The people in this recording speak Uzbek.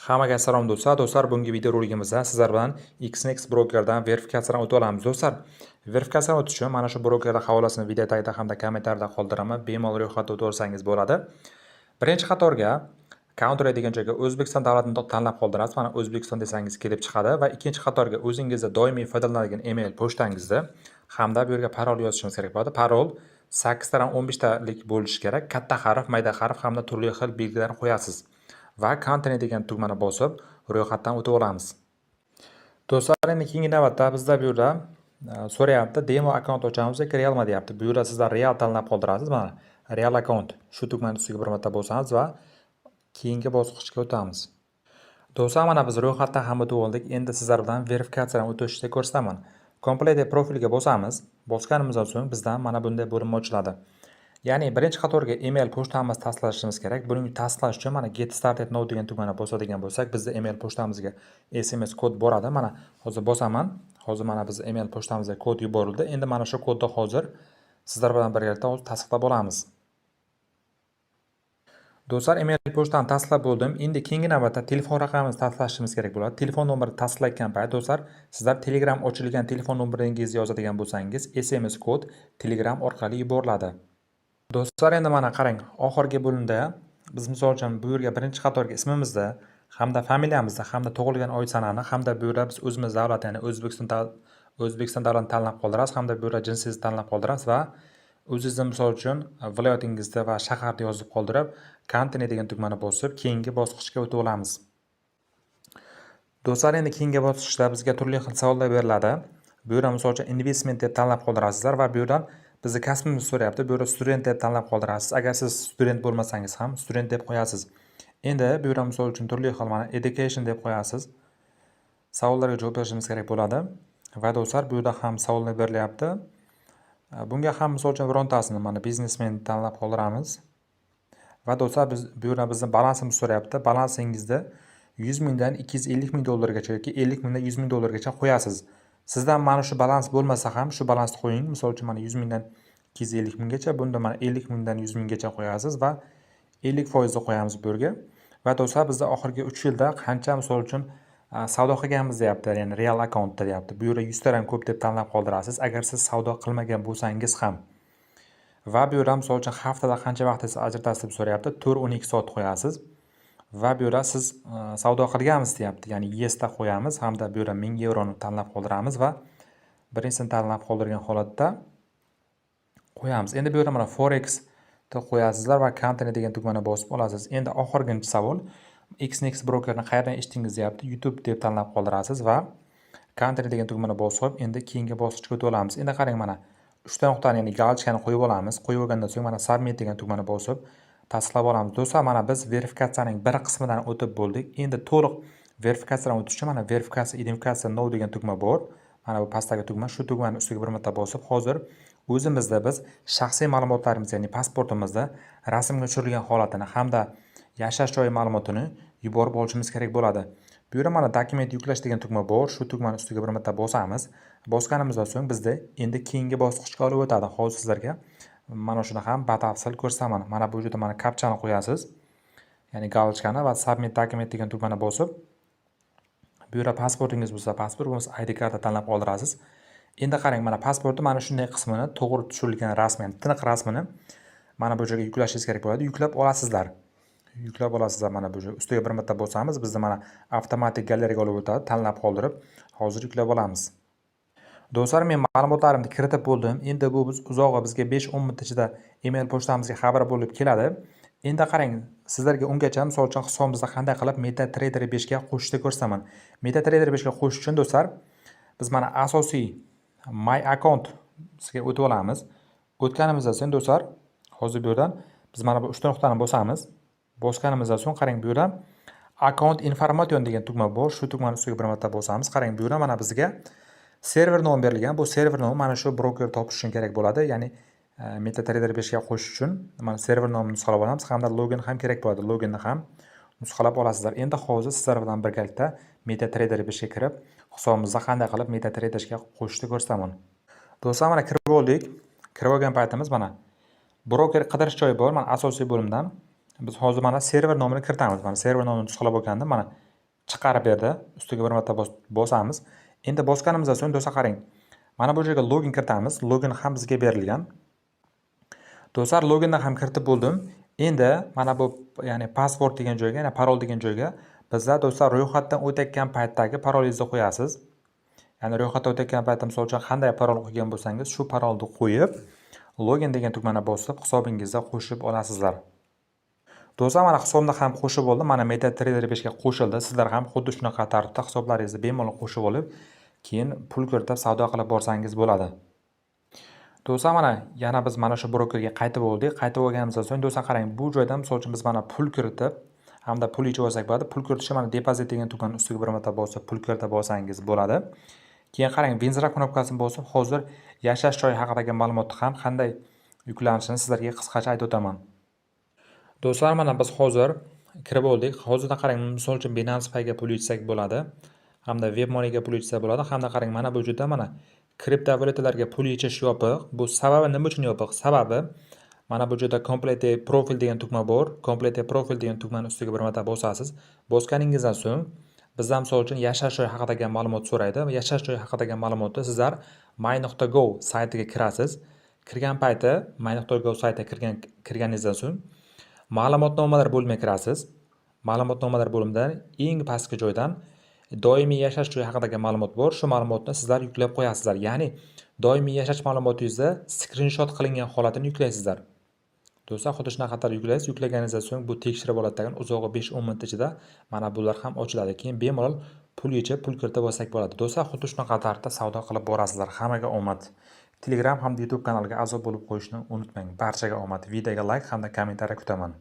Hammaga salom do'stlar. Do'stlar, bugungi video roligimizda sizlar bilan XNX brokerdan verifikatsiyadan o'tib olamiz. Do'stlar, verifikatsiyadan o'tish uchun mana shu brokerning havolasini video tagida hamda kommentariyada qoldiraman. Bemalol ro'yxatda o'tib olsangiz bo'ladi. Birinchi qatorga counter degan joyga O'zbekiston davlatini tanlab qoldirasiz. Mana O'zbekiston desangiz kelib chiqadi va ikkinchi qatorga o'zingizda doimiy foydalanadigan email pochtangizni hamda bu yerga parol yozishingiz kerak bo'ladi. Parol 8 tadan 15 talik bo'lishi kerak. Katta harf, mayda harf hamda turli xil belgilarni qo'yasiz. Va continue degan tugmani bosib ro'yxatdan o'tib olamiz. Do'stlar, endi keyingi navbatda bizda bu yerda so'rayapti, demo akkaunt ochamiz yoki realmi deyapti. Bu yerda sizlar real tanlab qoldirasiz. Mana real akkaunt shu tugmani ustiga bir marta bosamiz va keyingi bosqichga o'tamiz. Do'stlar, mana biz ro'yxatdan ham o'tib oldik. Endi sizlar bilan verifikatsiyadan o'tishni ko'rsataman. Complete profilga bosamiz. Bosganimizdan so'ng bizdan mana bunday bo'linma ochiladi. Ya'ni birinchi qatorga email pochtamizni tasdiqlashimiz kerak. Buni tasdiqlash uchun mana get started now degan tugmani bosadigan bo'lsak, bizda email pochtamizga SMS kod boradi. Mana hozir bosaman. Hozir mana biz email pochtamizga kod yuborildi. Endi mana shu kodni hozir sizlar bilan birgalikda tasdiqlab olamiz. Do'stlar, email pochtani tasdiqlab bo'ldim. Endi keyingi navbatda telefon raqamimizni tasdiqlashimiz kerak bo'ladi. Telefon nomerini tasdiqlayotgan payt do'stlar, sizlar Telegram ochilgan telefon nomeringizni yozadigan bo'lsangiz, SMS kod Telegram orqali yuboriladi. Do'stlar, endi mana qarang, oxirgi bo'limda biz misol uchun bu yerga birinchi qatorga ismimizni hamda familiyamizni hamda tug'ilgan oy sanani hamda bu yerda biz o'zimiz davlat, ya'ni O'zbekiston davlatini tanlab qoldiramiz hamda bu yerda jinsingizni tanlab qoldiramiz va o'zingizni misol uchun viloyatingizni va shaharni yozib qoldirib, continue degan tugmani bosib keyingi bosqichga o'tib olamiz. Do'stlar, endi keyingi bosqichda bizga turli xil savollar beriladi. Bu yerda misol uchun investment deb tanlab qoldirasizlar va bu yerdan bizni kasbimizni so'rayapti. Bu yerda student deb tanlab qoldirasiz. Agar siz student bo'lmasangiz ham student deb qo'yasiz. Endi bu yerda misol uchun turli xil mana education deb qo'yasiz. Savollarga javob berishimiz kerak bo'ladi. Va do'stlar, bu yerda ham savollar berilyapti. Bunga ham misol uchun birontasini mana biznesmen tanlab qoldiramiz. Va do'stlar, biz bu yerda bizni balansimizni so'rayapti. Balansingizni 100 mingdan 250 ming dollargacha yoki 50 mingdan 100 ming dollargacha qo'yasiz. Sizdan mana shu balans bo'lmasa ham shu balansni qo'ying. Misol uchun mana 100 mingdan 250 minggacha, bunda mana 50 mingdan 100 minggacha qo'yasiz va 50% ni qo'yamiz bu yerga. Va do'stlar, bizda oxirgi 3 yilda qancha misol uchun savdo qilganmiz deyapti, ya'ni real akkauntda deyapti. Bu yerda 100 tadan ko'p deb tanlab qoldirasiz agar siz savdo qilmagan bo'lsangiz ham. Va bu yerda misol uchun haftada qancha vaqtingizni ajratasiz deb so'rayapti. 4-12 soat qo'yasiz. Va bu yerda siz savdo qilganmiz deyapti, ya'ni yes da qo'yamiz hamda bu yerda 1000 evroni tanlab qoldiramiz va birinchisini tanlab qoldirgan holatda qo'yamiz. Endi bu yerda mana forex ni qo'yasizlar va continue degan tugmani bosib olasiz. Endi oxirgi savol, XNX brokerni qayerdan eshitdingiz deyapti. YouTube deb tanlab qoldirasiz va continue degan tugmani bosib endi keyingi bosqichga o'tib olamiz. Endi qarang, mana 3 ta nuqtani, ya'ni galchkani qo'yib olamiz. Qo'yib olgandan so'ng mana submit degan tugmani bosib tasdiqlab olamiz. Do'stlar, mana biz verifikatsiyaning bir qismidan o'tib bo'ldik. Endi to'liq verifikatsiyadan o'tish uchun mana identifikatsiya now degan tugma bor. Mana bu pastdagi tugma, shu tugmani ustiga bir marta bosib, hozir o'zimizda biz shaxsiy ma'lumotlarimizni, ya'ni pasportimizni rasmga tushirilgan holatini hamda yashash joyi ma'lumotini yuborib olishimiz kerak bo'ladi. Bu yerda mana dokument yuklash degan tugma bor. Shu tugmani ustiga bir marta bosamiz. Bosganimizdan so'ng bizda endi keyingi bosqichga olib o'tadi. Hozir sizlarga mana shuni ham batafsil ko'rsataman. Mana bu yerda mana kapchani qo'yasiz. Ya'ni galchkani va submit document degan tugmani bosib, bu yerda pasportingiz bo'lsa pasport, bo'lmasa ID karta tanlab qoldirasiz. Endi qarang, mana pasportni mana shunday qismini, to'g'ri tushirilgan rasmini, tiniq rasmini mana bu joyga yuklashingiz kerak bo'ladi. Yuklab olasizlar. Yuklab olasizlar. Mana bu joy ustiga bir marta bosamiz. Bizda mana avtomatik galeriyaga olib o'tadi. Tanlab qoldirib, hozir yuklab olamiz. Do'stlar, men ma'lumotlarimni kiritib bo'ldim. Endi bu uzog'i bizga 5-10 minut ichida email pochtamizga xabar bo'lib keladi. Endi qarang, sizlarga ungacha misol uchun hisobimizni qanday qilib MetaTrader 5 ga qo'shishni ko'rsataman. MetaTrader 5 ga qo'shish uchun do'stlar, biz mana asosiy My account sizga o'tib olamiz. O'tganimizdan so'ng do'stlar, hozir bu yerdan biz mana bu 3 ta nuqtani bosamiz. Bosganimizdan so'ng qarang, bu yerda account information degan tugma bor. Shu tugmani ustiga bir marta bosamiz. Qarang, bu yerda mana bizga server nom berilgan. Bu server nom mana shu broker topish uchun kerak bo'ladi. Ya'ni MetaTrader 5 ga qo'shish uchun mana server nomini nusxalab olamiz hamda login ham kerak bo'ladi. Loginni ham nusxalab olasizlar. Endi hozir sizlar bilan birgalikda MetaTrader 5 ga kirib, hisobimizni qanday qilib MetaTrader ga qo'shishni ko'rsataman. Do'stlar, mana kirib oldik. Kirib olgan paytimiz mana broker qidirish joyi bor. Mana asosiy bo'limdan biz hozir mana server nomini kiritamiz. Mana server nomini nusxalab olgandim. Mana chiqarib berdi. Ustiga bir marta bosamiz. Endi bosganimizdan so'ng do'stlar qarang. Mana bu yerga login kiritamiz. Login ham bizga berilgan. Do'stlar, loginni ham kiritib bo'ldim. Endi mana bu ya'ni password degan joyga, ya'ni parol degan joyga bizlar do'stlar ro'yxatdan o'tayotgan paytdagi parolingizni qo'yasiz. Ya'ni ro'yxatdan o'tayotgan paytda misol uchun qanday parol qo'ygan bo'lsangiz, shu parolni qo'yib, login degan tugmani bosib hisobingizga qo'shib olasizlar. Do'stlar, mana hisobni ham qo'shib oldim. Mana MetaTrader 5 ga qo'shildi. Sizlar ham xuddi shunaqa tartibda hisoblaringizni bemalol qo'shib olib, keyin pul kiritib savdo qilib borsangiz bo'ladi. Do'stlar, mana yana biz mana shu brokerga qaytib oldik. Qaytib olganimizdan so'ng do'stlar qarang, bu joydan misol uchun biz mana pul kiritib hamda pul yechib olsak bo'ladi. Pul kiritish mana depozit degan tugmani ustiga bir marta bosib pul kiritib olsangiz bo'ladi. Keyin qarang, benzira knopkasini bosib hozir yashash joyi haqidagi ma'lumotni ham qanday yuklanishini sizlarga qisqacha aytib o'taman. Do'stlar, mana biz hozir kirib oldik. Hozirda qarang, misol uchun Binance Pay ga pul yechsak bo'ladi, hamda WebMoney ga pul yechsak bo'ladi. Hamda qarang, mana bu yerda mana kriptovalyutalarga pul yechish yopiq. Bu sababi nima uchun yopiq? Sababi mana bu yerda Complete Profile degan tugma bor. Complete Profile degan tugmani ustiga bir marta bosasiz. Bosganingizdan so'ng bizdan misol uchun yashash joyi haqidagi ma'lumot so'raydi. Yashash joyi haqidagi ma'lumotni sizlar my.go saytiga kirasiz. Kirgan payti my.go saytiga kirganingizdan so'ng ma'lumotnomalar bo'limiga kirasiz. Ma'lumotnomalar bo'limidan eng pastki joydan doimiy yashash joyi haqidagi ma'lumot bor. Shu ma'lumotni sizlar yuklab qo'yasizlar. Ya'ni doimiy yashash ma'lumotingizni skrinshot qilingan holatini yuklaysizlar. Do'stlar, xuddi shunaqa qattiq yuklaysiz. Yuklaganingizdan so'ng bu tekshirib oladigan uzog'i 5-10 minut ichida mana bular ham ochiladi. Keyin bemalol pul yechib, pul kiritib olsak bo'ladi. Do'stlar, xuddi shunaqa tartibda savdo qilib borasizlar. Hammaga omad. Telegram hamda YouTube kanaliga a'zo bo'lib qo'yishni unutmang. Barchaga omad. Videoga like hamda kommentariy kutaman.